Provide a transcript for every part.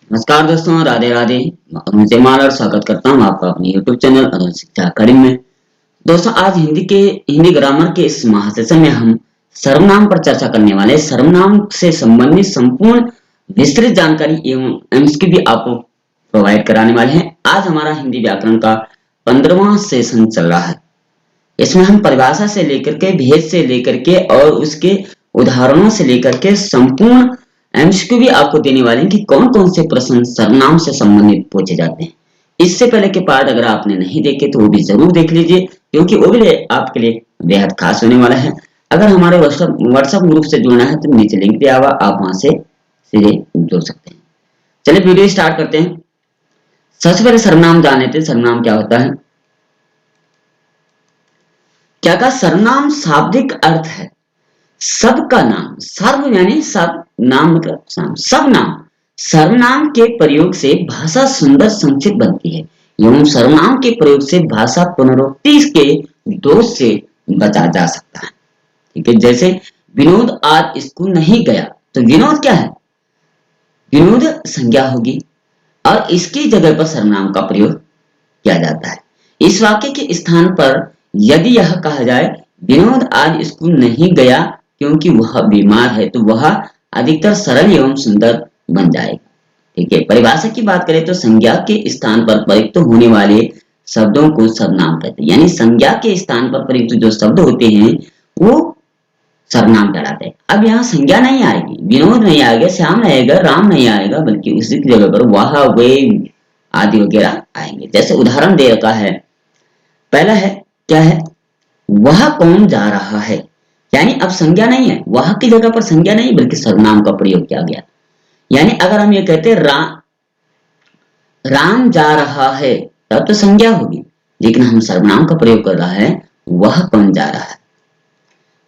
नमस्कार दोस्तों, राधे राधे। मैं जयमाल और स्वागत करता हूँ आपका अपने YouTube चैनल अरुण शिक्षा अकादमी में। दोस्तों, आज हिंदी ग्रामर के इस महासेशन में हम सर्वनाम पर चर्चा करने वाले हैं। सर्वनाम से संबंधित संपूर्ण विस्तृत जानकारी एवं एमसीक्यू भी आपको प्रोवाइड कराने वाले हैं। आज हमारा हिंदी व्याकरण का 15वां सेशन चल रहा है। इसमें हम परिभाषा से लेकर के, भेद से लेकर के और उसके उदाहरणों से लेकर के संपूर्ण एमसीक्यू भी आपको देने वाले हैं कि कौन कौन से प्रश्न सर्वनाम से संबंधित पूछे जाते हैं। इससे पहले के पार्ट अगर आपने नहीं देखे तो वो भी जरूर देख लीजिए, क्योंकि वो भी आपके लिए बेहद खास होने वाला है। अगर हमारे व्हाट्सएप ग्रुप से जुड़ना है तो नीचे लिंक दिया हुआ, आप वहां से सीधे जुड़ सकते हैं। चलिए वीडियो स्टार्ट करते हैं। सबसे पहले सर्वनाम जान लेते हैं। सर्वनाम क्या होता है? क्या का सर्वनाम शाब्दिक अर्थ है सब का नाम। सर्व यानी सब, नाम मतलब सब नाम। सर्वनाम के प्रयोग से भाषा सुंदर संक्षिप्त बनती है एवं सर्वनाम के प्रयोग से भाषा पुनरुक्ति के दोष से बचा जा सकता है। ठीक है, जैसे विनोद आज स्कूल नहीं गया, तो विनोद क्या है? विनोद संज्ञा होगी और इसकी जगह पर सर्वनाम का प्रयोग किया जाता है। इस वाक्य के स्थान पर यदि यह कहा जाए विनोद आज स्कूल नहीं गया क्योंकि वह बीमार है, तो वह अधिकतर सरल एवं सुंदर बन जाएगा। ठीक है, परिभाषा की बात करें तो संज्ञा के स्थान पर प्रयुक्त होने वाले शब्दों को सर्वनाम कहते हैं। यानी संज्ञा के स्थान पर प्रयुक्त जो शब्द होते हैं वो सर्वनाम कहलाते हैं। अब यहाँ संज्ञा नहीं आएगी, विनोद नहीं आएगा, श्याम नहीं आएगा, राम नहीं आएगा, बल्कि उसी की जगह पर वह, वे आदि वगैरह आएंगे। जैसे उदाहरण दे रखा है, पहला है क्या है? वह कौन जा रहा है। यानी अब संज्ञा नहीं है, वह की जगह पर संज्ञा नहीं बल्कि सर्वनाम का प्रयोग किया गया। यानी अगर हम ये कहते हैं राम जा रहा है, तब तो संज्ञा होगी, लेकिन हम सर्वनाम का प्रयोग कर रहा है। वह कौन जा रहा है?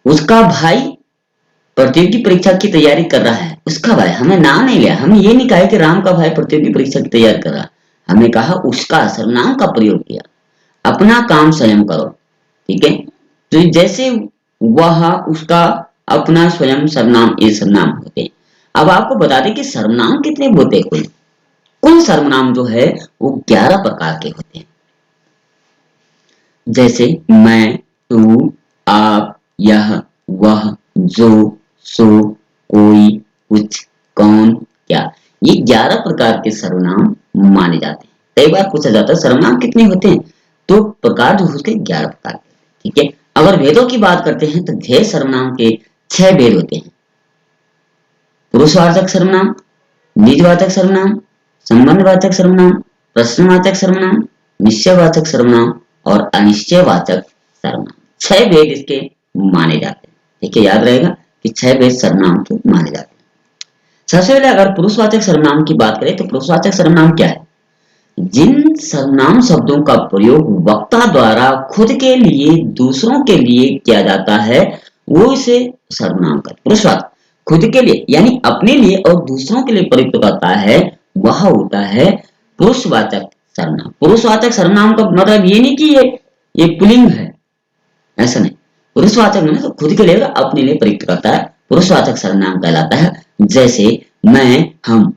उसका भाई प्रतियोगी परीक्षा की तैयारी कर रहा है। उसका भाई, हमने नाम नहीं लिया। हमने ये नहीं कहा कि राम का भाई प्रतियोगी परीक्षा की तैयारी कर रहा है, हमने कहा उसका, सर्वनाम का प्रयोग किया। अपना काम स्वयं करो। ठीक है, तो जैसे वह, उसका, अपना, स्वयं सर्वनाम, ये सर्वनाम होते हैं। अब आपको बता दें कि सर्वनाम कितने होते हैं। कुल सर्वनाम जो है वो 11 प्रकार के होते हैं। जैसे मैं, तू, आप, यह, वह, जो, सो, कोई, कुछ, कौन, क्या, ये 11 प्रकार के सर्वनाम माने जाते हैं। कई बार पूछा जाता है सर्वनाम कितने होते हैं, तो प्रकार जो उसके 11 प्रकार के। ठीक है, अगर भेदों की बात करते हैं तो भेद सर्वनाम के 6 भेद होते हैं। पुरुषवाचक सर्वनाम, निजवाचक सर्वनाम, संबंधवाचक सर्वनाम, प्रश्नवाचक सर्वनाम, निश्चयवाचक सर्वनाम और अनिश्चयवाचक सर्वनाम। 6 भेद इसके माने जाते हैं। ठीक है, याद रहेगा कि 6 भेद सर्वनाम के माने जाते हैं। सबसे पहले अगर पुरुषवाचक सर्वनाम की बात करें तो पुरुषवाचक सर्वनाम क्या है? जिन सर्वनाम शब्दों का प्रयोग वक्ता द्वारा खुद के लिए, दूसरों के लिए किया जाता है, वो इसे सर्वनाम कहते हैं। पुरुषवाचक खुद के लिए यानी अपने लिए और दूसरों के लिए प्रयुक्त करता है, वह होता है पुरुषवाचक सर्वनाम। पुरुषवाचक सर्वनाम का मतलब ये नहीं कि ये पुल्लिंग है, ऐसा नहीं। पुरुषवाचक मैंने तो खुद के लिए, अपने लिए प्रयुक्त करता है, पुरुषवाचक सर्वनाम कहलाता है। जैसे मैं, हम,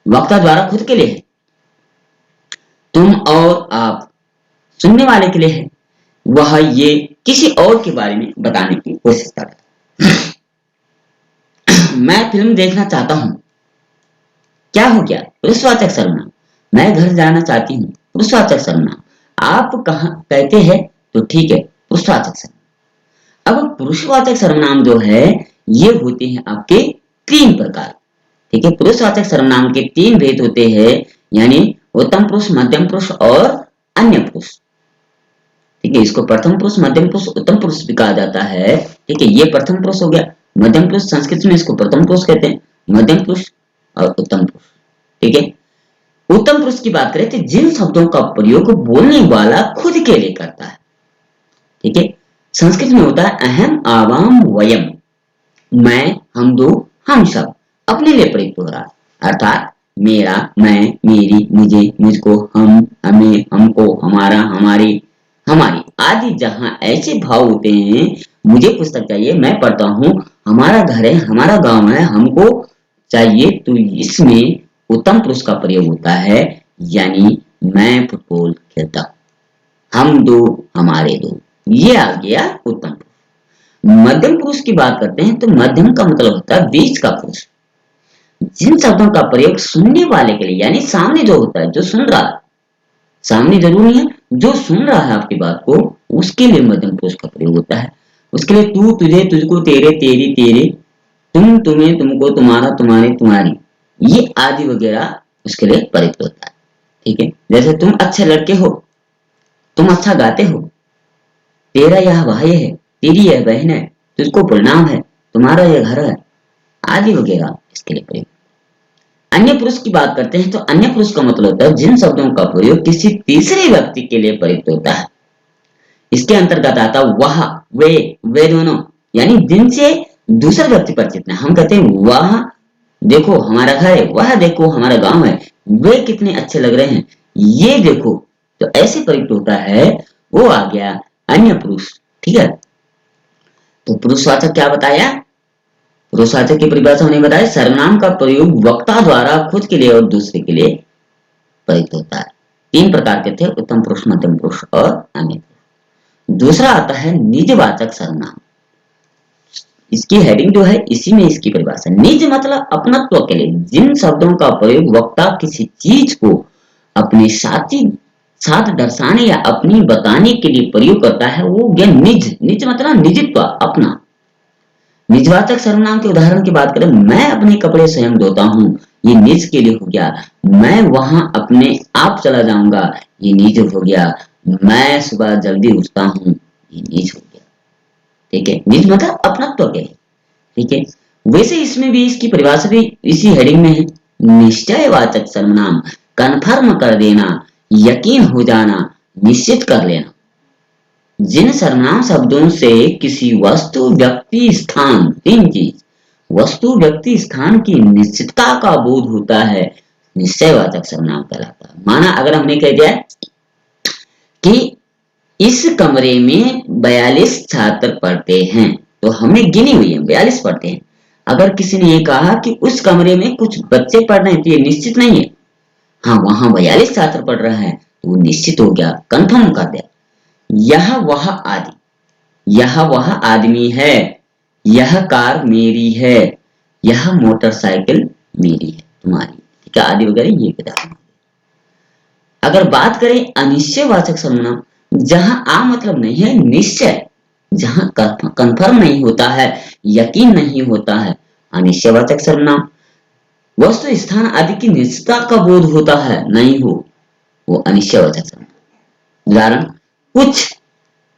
वक्ता द्वारा खुद के लिए है। तुम और आप सुनने वाले के लिए है। वह, ये किसी और के बारे में बताने की कोशिश कर रहा है। मैं फिल्म देखना चाहता हूं, क्या हो गया? पुरुषवाचक सर्वनाम। मैं घर जाना चाहती हूँ, पुरुषवाचक सर्वनाम। आप कहाँ कहते हैं, तो ठीक है, पुरुषवाचक सर्वनाम। अब पुरुषवाचक सर्वनाम जो है ये होते हैं आपके 3 प्रकार। ठीक है, पुरुषवाचक सर्वनाम के 3 भेद होते हैं, यानी उत्तम पुरुष, मध्यम पुरुष और अन्य पुरुष। ठीक है, इसको प्रथम पुरुष, मध्यम पुरुष, उत्तम पुरुष भी कहा जाता है। ठीक है, ये प्रथम पुरुष हो गया। मध्यम पुरुष संस्कृत में इसको प्रथम पुरुष कहते हैं, मध्यम पुरुष और उत्तम पुरुष। ठीक है, उत्तम पुरुष की बात करें तो जिन शब्दों का प्रयोग बोलने वाला खुद के लिए करता है। ठीक है, संस्कृत में होता है अहम, आवाम, वयम। मैं, हम दो, हम सब, अपने लिए प्रयुक्त हो रहा है। अर्थात मेरा, मैं, मेरी, मुझे, मुझको, हम, हमें, हमको, हमारा, हमारी, हमारी आदि जहां ऐसे भाव होते हैं, मुझे पुस्तक चाहिए, मैं पढ़ता हूं, हमारा घर है, हमारा गांव है, हमको चाहिए, तो इसमें उत्तम पुरुष का प्रयोग होता है, यानी मैं फुटबॉल खेलता हूं, हम दो, हमारे दो, ये आ गया उत्तम पुरुष। मध्यम पुरुष की बात करते हैं तो मध्यम का मतलब होता है बीच का पुरुष। जिन शब्दों का प्रयोग सुनने वाले के लिए, यानी सामने जो होता है, जो सुन रहा है, सामने जरूरी है, जो सुन रहा है आपकी बात को, उसके लिए मध्यम पुरुष का प्रयोग होता है। उसके लिए तू, तुझे, तुझको, तेरे, तेरी, तेरे, तुम, तुम्हें, तुमको, तुम्हारा, तुम्हारे, तुम्हारी, ये आदि वगैरह उसके लिए प्रयुक्त होता है। ठीक है, जैसे तुम अच्छे लड़के हो, तुम अच्छा गाते हो, तेरा यह भाई है, तेरी यह बहन है, तुझको प्रणाम है, तुम्हारा यह घर है, आदि वगैरह इसके लिए प्रयोग। अन्य पुरुष की बात करते हैं तो अन्य पुरुष का मतलब होता है जिन शब्दों का प्रयोग किसी तीसरे व्यक्ति के लिए प्रयुक्त होता है। इसके अंतर्गत आता वह, वे दोनों, यानी जिनसे दूसरा व्यक्ति परिचित है। हम कहते हैं वह देखो हमारा घर है, वह देखो हमारा गांव है, वे कितने अच्छे लग रहे हैं, ये देखो, तो ऐसे प्रयुक्त होता है, वो आ गया अन्य पुरुष। ठीक है, तो पुरुषवाचक क्या बताया? पुरुषवाचक की परिभाषा हमने बताया, सर्वनाम का प्रयोग वक्ता द्वारा खुद के लिए और दूसरे के लिए प्रयुक्त होता है। तीन प्रकार के थे, उत्तम पुरुष, मध्यम पुरुष और अन्य पुरुष। दूसरा आता है निजवाचक सर्वनाम। इसकी हेडिंग जो है इसी में इसकी परिभाषा। निज मतलब अपनत्व के लिए जिन शब्दों का प्रयोग वक्ता किसी चीज को अपने साथी साथ दर्शाने या अपनी बताने के लिए प्रयोग करता है, वो गया निज। निज मतलब निजित्व, अपना। निजवाचक सर्वनाम के उदाहरण की बात करें, मैं अपने कपड़े स्वयं धोता हूँ, ये निज के लिए हो गया। मैं वहां अपने आप चला जाऊंगा, ये निज हो गया। मैं सुबह जल्दी उठता हूँ, ये निज हो गया। ठीक है, निज मतलब अपनत्व के। ठीक है, वैसे इसमें भी इसकी परिभाषा भी इसी हेडिंग में है। निश्चयवाचक सर्वनाम, कन्फर्म कर देना, यकीन हो जाना, निश्चित कर लेना। जिन सर्वनाम शब्दों से किसी वस्तु, व्यक्ति, स्थान, तीन चीज, वस्तु, व्यक्ति, स्थान की निश्चितता का बोध होता है, निश्चयवाचक सर्वनाम कहलाता है। माना अगर हमने कह दिया कि इस कमरे में 42 छात्र पढ़ते हैं, तो हमने गिनी हुई है 42 पढ़ते हैं। अगर किसी ने ये कहा कि उस कमरे में कुछ बच्चे पढ़ रहे हैं, तो ये निश्चित नहीं है। हाँ, वहां 42 छात्र पढ़ रहे हैं, तो वो निश्चित हो गया, कंफर्म कर दिया। यह वह आदि, यह वह आदमी है, यह कार मेरी है, यह मोटरसाइकिल मेरी है, तुम्हारी। ठीक है, आदि वगैरह ये बता। अगर बात करें अनिश्चयवाचक सर्वनाम, जहां आ मतलब नहीं है, निश्चय, जहां कंफर्म नहीं होता है, यकीन नहीं होता है, अनिश्चयवाचक सर्वनाम। वस्तु, स्थान आदि की निश्चितता का बोध होता है, नहीं हो, वो अनिश्चयवाचक सर्वनाम। उदाहरण, कुछ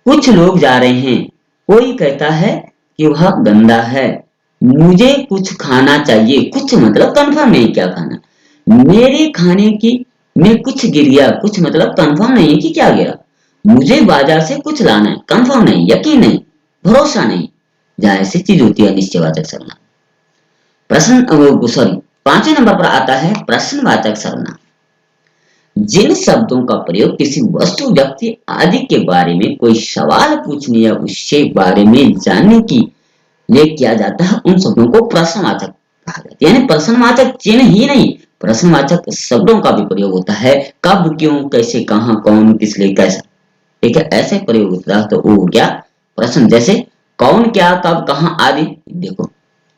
कुछ लोग जा रहे हैं, कोई कहता है कि वह गंदा है, मुझे कुछ खाना चाहिए, कुछ मतलब कंफर्म नहीं क्या खाना, मेरे खाने की में कुछ गिर गया, कुछ मतलब कंफर्म नहीं है कि क्या गिरा, मुझे बाजार से कुछ लाना है, कंफर्म नहीं, यकीन नहीं, भरोसा नहीं, जहां ऐसी चीज होती है निश्चयवाचक सर्वनाम। प्रश्न सॉरी, 5वें नंबर पर आता है प्रश्नवाचक सर्वनाम। जिन शब्दों का प्रयोग किसी वस्तु, व्यक्ति आदि के बारे में कोई सवाल पूछने या उसके बारे में जानने की लिए किया जाता है, उन शब्दों को प्रश्नवाचक कहा जाता है। यानी प्रश्नवाचक चिन्ह ही नहीं, प्रश्नवाचक शब्दों का भी प्रयोग होता है। कब, क्यों, कैसे, कहां, कौन, किस लिए, कैसा। ठीक है, ऐसे प्रयोग होता है, तो वो हो गया प्रश्न। जैसे कौन, क्या, कब, कहां आदि। देखो,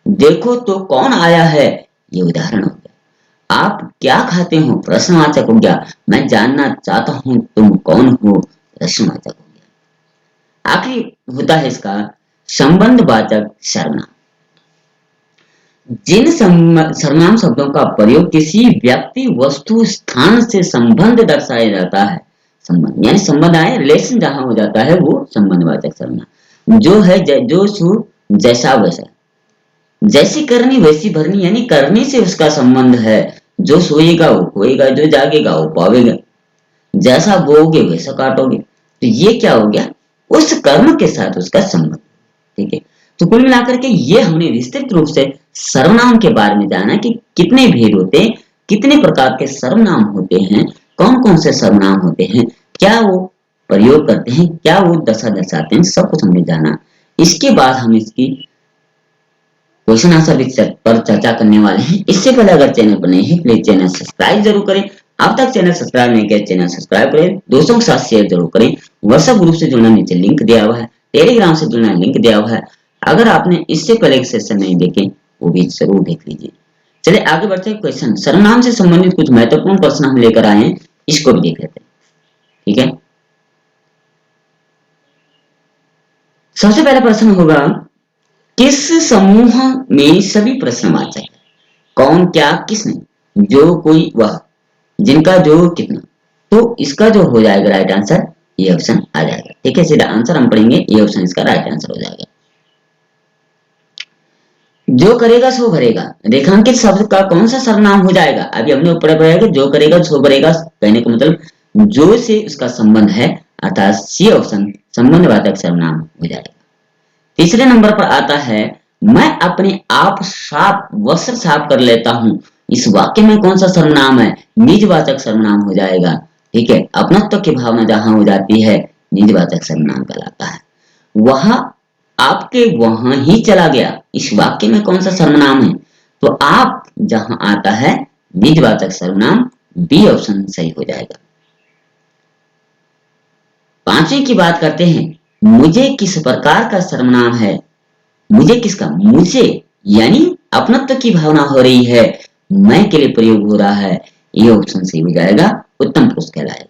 देखो तो कौन आया है, ये उदाहरण हो गया। आप क्या खाते हो, प्रश्नवाचक हो गया। मैं जानना चाहता हूं तुम कौन हो, प्रश्नवाचक हो गया। आखिरी होता है इसका संबंधवाचक सर्वनाम। जिन सर्वनाम शब्दों का प्रयोग किसी व्यक्ति, वस्तु, स्थान से संबंध दर्शाया जाता है, संबंध यानी संबंध आए, रिलेशन जहां हो जाता है, वो संबंधवाचक सर्वनाम। जो है जो सु, जैसा वैसा, जैसी करनी वैसी भरनी, यानी करने से उसका संबंध है। जो सोएगा वो खोएगा, जो जागेगा वो पावेगा, जैसा बोओगे वैसा काटोगे। तो ये क्या हो गया, उस कर्म के साथ उसका संबंध। ठीक है, तो कुल मिलाकर के ये हमने विस्तृत रूप से सर्वनाम के बारे में जाना कि कितने भेद होते हैं, कितने प्रकार के सर्वनाम होते हैं, कौन कौन से सर्वनाम होते हैं, क्या वो प्रयोग करते हैं, क्या वो दशा दर्शाते हैं, सब कुछ हमने जाना। इसके बाद हम इसकी क्वेश्चन आंसर भी पर चर्चा करने वाले हैं। इससे पहले अगर चैनल पर नए हैं प्लीज चैनल सब्सक्राइब जरूर करें। अब तक चैनल सब्सक्राइब नहीं किया चैनल सब्सक्राइब करें, दोस्तों के साथ शेयर जरूर करें। व्हाट्सएप ग्रुप से जुड़ना नीचे लिंक दिया हुआ है, टेलीग्राम से जुड़ना लिंक दिया हुआ है। अगर आपने इससे पहले के सेशन नहीं देखे वो भी जरूर देख लीजिए। चलिए आगे बढ़ते हैं। क्वेश्चन सर्वनाम से संबंधित कुछ महत्वपूर्ण प्रश्न हम लेकर आए हैं, इसको भी देख लेते हैं। ठीक है, सबसे पहला प्रश्न होगा किस समूह में सभी प्रश्नवाचक है? कौन, क्या, किसने, जो, कोई, वह, जिनका, जो, कितना। तो इसका जो हो जाएगा राइट आंसर ये ऑप्शन आ जाएगा। ठीक है, सीधा आंसर हम पढ़ेंगे, ये ऑप्शन इसका राइट आंसर हो जाएगा। जो करेगा सो भरेगा, रेखांकित शब्द का कौन सा सर्वनाम हो जाएगा? अभी हमने ऊपर पढ़ा जो करेगा सो भरेगा, कहने का मतलब जो से उसका संबंध है, अर्थात सी ऑप्शन संबंधवाचक सर्वनाम हो जाएगा। तीसरे नंबर पर आता है मैं अपने आप साफ वस्त्र साफ कर लेता हूँ। इस वाक्य में कौन सा सर्वनाम है? निजवाचक सर्वनाम हो जाएगा। ठीक है, अपनत्व की भावना जहां हो जाती है निजवाचक सर्वनाम कहलाता है। वह आपके वहां ही चला गया, इस वाक्य में कौन सा सर्वनाम है? तो आप जहां आता है निजवाचक सर्वनाम, बी ऑप्शन सही हो जाएगा। पांचवी की बात करते हैं, मुझे किस प्रकार का सर्वनाम है? मुझे किसका? मुझे यानी अपनत्व की भावना हो रही है, मैं के लिए प्रयोग हो रहा है, ये ऑप्शन सही हो जाएगा, उत्तम पुरुष कहलाएगा।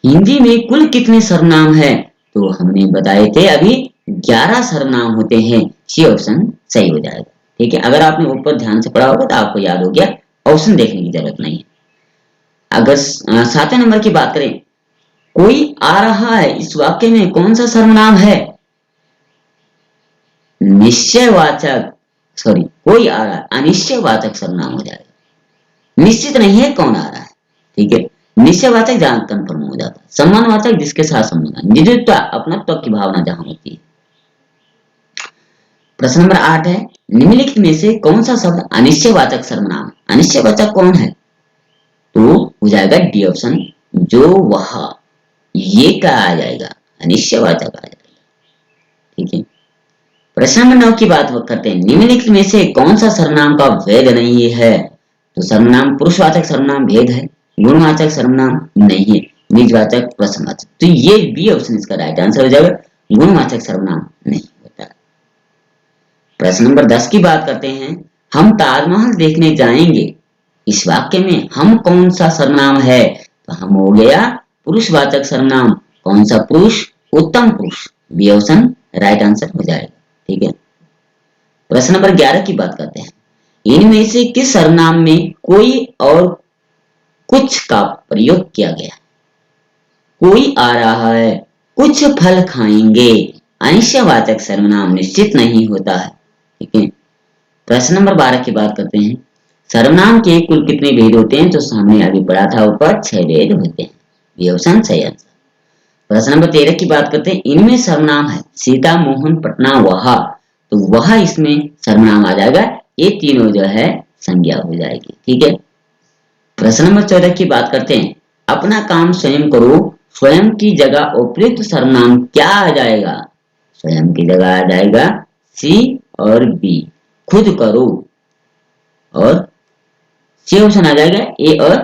हिंदी में कुल कितने सर्वनाम है? तो हमने बताए थे अभी 11 सर्वनाम होते हैं, सी ऑप्शन सही हो जाएगा। ठीक है, अगर आपने ऊपर ध्यान से पढ़ा होगा तो आपको याद हो गया, ऑप्शन देखने की जरूरत नहीं है। अगर 7वें नंबर की बात करें, कोई आ रहा है, इस वाक्य में कौन सा सर्वनाम है? निश्चयवाचक, सॉरी कोई आ रहा है, अनिश्चयवाचक सर्वनाम हो जाएगा। निश्चित नहीं है कौन आ रहा है। ठीक है, निश्चयवाचक जहां कंफर्म हो जाता है, सम्मानवाचक जिसके साथ संबंध है, निजता अपनत्व की भावना जहां होती है। प्रश्न नंबर 8 है, निम्नलिखित में से कौन सा शब्द अनिश्चयवाचक सर्वनाम? अनिश्चयवाचक कौन है? तो हो जाएगा डी ऑप्शन, जो, वह, ये क्या आ जाएगा? अनिश्चयवाचक आ जाएगा। ठीक है, प्रश्न नंबर 9 की बात करते हैं, निम्नलिखित में से कौन सा सर्वनाम का भेद नहीं है? तो सर्वनाम पुरुषवाचक सर्वनाम भेद है, गुणवाचक सर्वनाम नहीं है, निजवाचक प्रश्नवाचक। तो ये बी ऑप्शन इसका राइट आंसर हो जाएगा, गुणवाचक सर्वनाम नहीं होता। प्रश्न नंबर 10 की बात करते हैं, हम ताजमहल देखने जाएंगे, इस वाक्य में हम कौन सा सर्वनाम है? तो हम हो गया पुरुषवाचक सर्वनाम, कौन सा पुरुष? उत्तम पुरुष, बी ऑप्शन राइट आंसर हो जाएगा। ठीक है, प्रश्न नंबर 11 की बात करते हैं, इनमें से किस सर्वनाम में कोई और कुछ का प्रयोग किया गया? कोई आ रहा है, कुछ फल खाएंगे, अनिश्चयवाचक सर्वनाम निश्चित नहीं होता है। ठीक है, प्रश्न नंबर 12 की बात करते हैं, सर्वनाम के कुल कितने भेद होते हैं? तो सामने अभी पढ़ा था ऊपर 6 भेद होते हैं, ये ऑप्शन सही आंसर। प्रश्न नंबर 13 की बात करते हैं, इनमें सर्वनाम है सीता, मोहन, पटना, वहा, तो वह इसमें सर्वनाम आ जाएगा, ये तीनों जो है संज्ञा हो जाएगी। ठीक है, प्रश्न नंबर 14 की बात करते हैं, अपना काम स्वयं करो, स्वयं की जगह उपयुक्त सर्वनाम क्या आ जाएगा? स्वयं की जगह आ जाएगा सी और बी, खुद करो, और सी ऑप्शन आ जाएगा ए और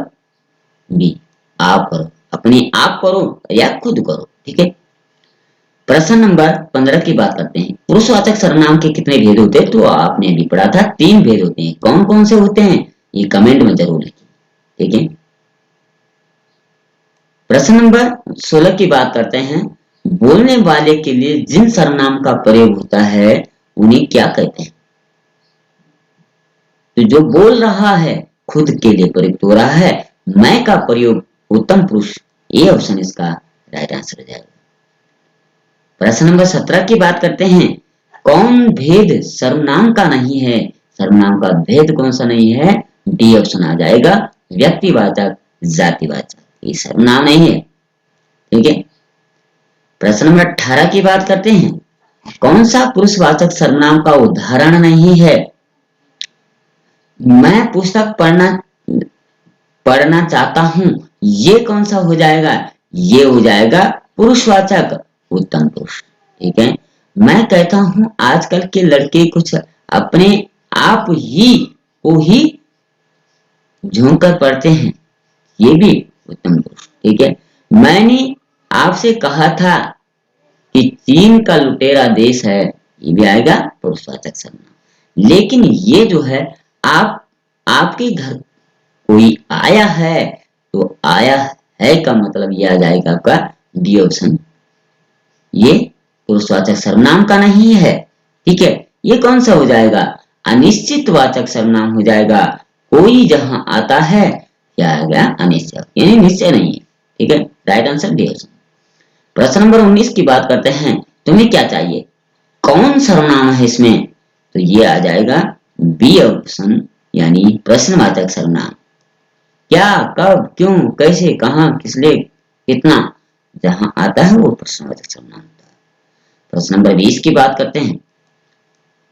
बी, आप करो, अपने आप करो या खुद करो। ठीक है, प्रश्न नंबर 15 की बात करते हैं, पुरुषवाचक सर्वनाम के कितने भेद होते हैं? तो आपने अभी पढ़ा था 3 भेद होते हैं, कौन कौन से होते हैं ये कमेंट में जरूर लिखिए। ठीक है, प्रश्न नंबर 16 की बात करते हैं, बोलने वाले के लिए जिन सर्वनाम का प्रयोग होता है उन्हें क्या कहते हैं? तो जो बोल रहा है खुद के लिए प्रयुक्त हो रहा है, मैं का प्रयोग उत्तम पुरुष, ये ऑप्शन इसका राइट आंसर हो जाएगा। प्रश्न नंबर 17 की बात करते हैं, कौन भेद सर्वनाम का नहीं है? सर्वनाम का भेद कौन सा नहीं है? डी ऑप्शन आ जाएगा, व्यक्तिवाचक, जातिवाचक, ये सर्वनाम नहीं है। ठीक है, प्रश्न नंबर 18 की बात करते हैं, कौन सा पुरुषवाचक सर्वनाम का उदाहरण नहीं है? मैं पुस्तक पढ़ना चाहता हूं, ये कौन सा हो जाएगा? ये हो जाएगा पुरुषवाचक, उत्तम पुरुष। ठीक है, मैं कहता हूँ आजकल के लड़के कुछ अपने आप ही को ही झोंक कर पढ़ते हैं, ये भी उत्तम पुरुष। ठीक है, मैंने आपसे कहा था कि चीन का लुटेरा देश है, ये भी आएगा पुरुषवाचक सर्वनाम। लेकिन ये जो है आप आपके घर कोई आया है, तो आया है का मतलब ये आ जाएगा आपका डी ऑप्शन, ये पुरुषवाचक सर्वनाम का नहीं है। ठीक है, ये कौन सा हो जाएगा, अनिश्चित वाचक सर्वनाम हो जाएगा। कोई जहां आता है क्या आ गया, अनिश्चय, यानी निश्चय नहीं है। ठीक है, राइट आंसर डी ऑप्शन। प्रश्न नंबर 19 की बात करते हैं, तुम्हें क्या चाहिए, कौन सर्वनाम है इसमें, तो ये आ जाएगा बी ऑप्शन, यानी प्रश्नवाचक सर्वनाम। क्या, कब, क्यों, कैसे, कहां, किस लिए, कितना, जहां आता है वो प्रश्नवाचक सर्वनाम होता है। प्रश्न नंबर 20 की बात करते हैं,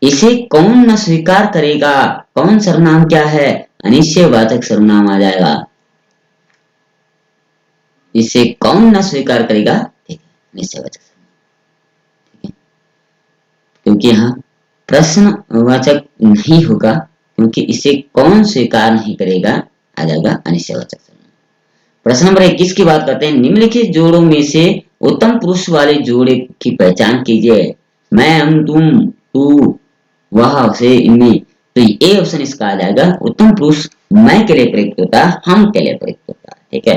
इसे कौन न स्वीकार करेगा, कौन सर्वनाम क्या है, अनिश्चयवाचक सर्वनाम आ जाएगा। इसे कौन न स्वीकार करेगा, ठीक है, निश्चयवाचक सर्वनाम। ठीक है, क्योंकि यहाँ प्रश्नवाचक नहीं होगा, क्योंकि इसे कौन स्वीकार नहीं करेगा, आ जाएगा अनिश्चयवाचक सर्वनाम। प्रश्न नंबर 21 की बात करते हैं, निम्नलिखित जोड़ों में से उत्तम पुरुष वाले जोड़े की पहचान कीजिए। मैं, हम, तुम, तू, वह, से, इनमें, तो ये ऑप्शन इसका आ जाएगा उत्तम पुरुष मैं के लिए प्रयुक्त होता है, हम के लिए प्रयुक्त होता है। ठीक है,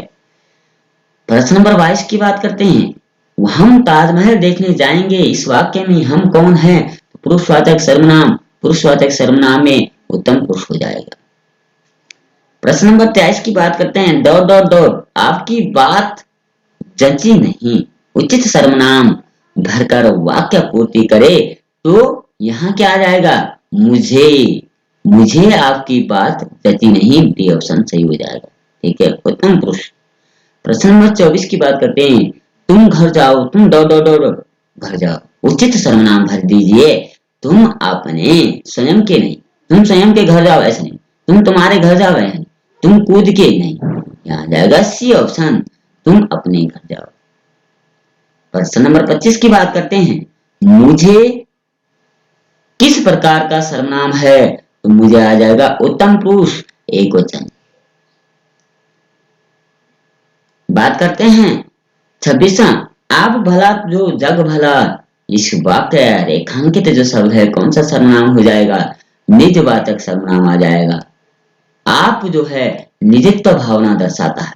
प्रश्न नंबर 22 की बात करते हैं, हम ताजमहल देखने जाएंगे, इस वाक्य में हम कौन है, पुरुषवाचक सर्वनाम, पुरुषवाचक सर्वनाम में उत्तम पुरुष हो जाएगा। प्रश्न नंबर 23 की बात करते हैं, डॉट डॉट डॉट, आपकी बात जची नहीं, उचित सर्वनाम भरकर वाक्य पूर्ति करे, तो यहाँ क्या आ जाएगा, मुझे, मुझे आपकी बात जची नहीं, डी ऑप्शन सही हो जाएगा। ठीक है, उत्तम पुरुष। प्रश्न नंबर 24 की बात करते हैं, तुम घर जाओ, तुम डॉट डॉट डॉट घर जाओ, उचित सर्वनाम भर दीजिए, तुम अपने स्वयं के नहीं, तुम स्वयं के घर जाओ ऐसा नहीं, तुम तुम्हारे घर जाओ ऐसा नहीं, तुम कूद के नहीं, यहाँ जाएगा सी ऑप्शन, तुम अपने घर जाओ। प्रश्न नंबर 25 की बात करते हैं, मुझे किस प्रकार का सर्वनाम है, तो मुझे आ जाएगा उत्तम पुरुष एक वचन। बात करते हैं 26, आप भला जो जग भला, इस वाक्य रेखांकित जो शब्द है कौन सा सर्वनाम हो जाएगा, निजवाचक सर्वनाम आ जाएगा। आप जो है निजत्व भावना दर्शाता है।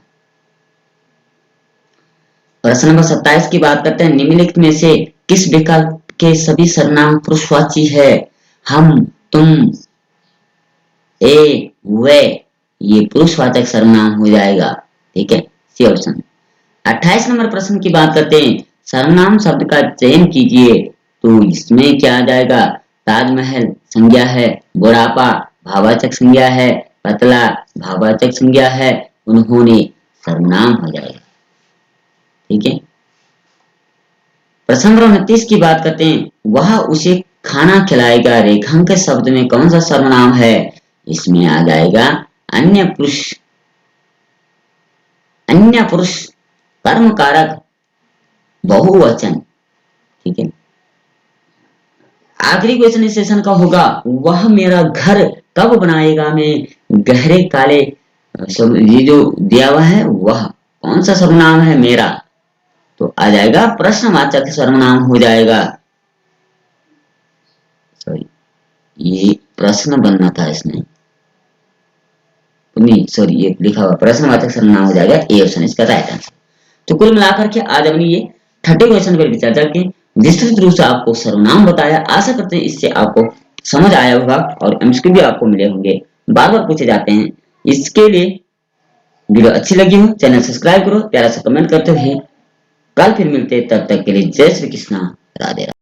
प्रश्न नंबर 27 की बात करते हैं, निम्नलिखित में से किस विकल्प के सभी सर्वनाम पुरुषवाची है, हम, तुम, ए, वे, ये पुरुषवाचक सर्वनाम हो जाएगा। ठीक है, सी ऑप्शन। 28 नंबर प्रश्न की बात करते हैं, सर्वनाम शब्द का चयन कीजिए, तो इसमें क्या आ जाएगा, ताजमहल संज्ञा है, बुढ़ापा भाववाचक संज्ञा है, पतला भाववाचक संज्ञा है, उन्होंने सर्वनाम हो जाएगा। ठीक है, प्रश्न नंबर 29 की बात करते हैं, वह उसे खाना खिलाएगा, रेखांकित शब्द में कौन सा सर्वनाम है, इसमें आ जाएगा अन्य पुरुष, अन्य पुरुष कर्म कारक बहुवचन। ठीक है, आखिरी क्वेश्चन इस सेशन का होगा, वह मेरा घर कब बनाएगा में गहरे काले, ये जो दिया हुआ है वह कौन सा सर्वनाम है, मेरा, तो आ जाएगा प्रश्नवाचक सर्वनाम हो जाएगा। सॉरी, ये प्रश्न बनना था इसमें, नहीं सॉरी, ये लिखा हुआ प्रश्नवाचक सर्वनाम हो जाएगा, ए ऑप्शन इसका राइट आंसर। तो कुल मिलाकर के आज हमने ये 30 क्वेश्चन पर विचार करके विस्तृत रूप से आपको सर्वनाम बताया। आशा करते हैं इससे आपको समझ आया होगा और एमसीक्यू भी आपको मिले होंगे, बार बार पूछे जाते हैं। इसके लिए वीडियो अच्छी लगी हो चैनल सब्सक्राइब करो, प्यारा सा कमेंट करते हुए कल फिर मिलते, तब तक के लिए जय श्री कृष्णा, राधे राधे।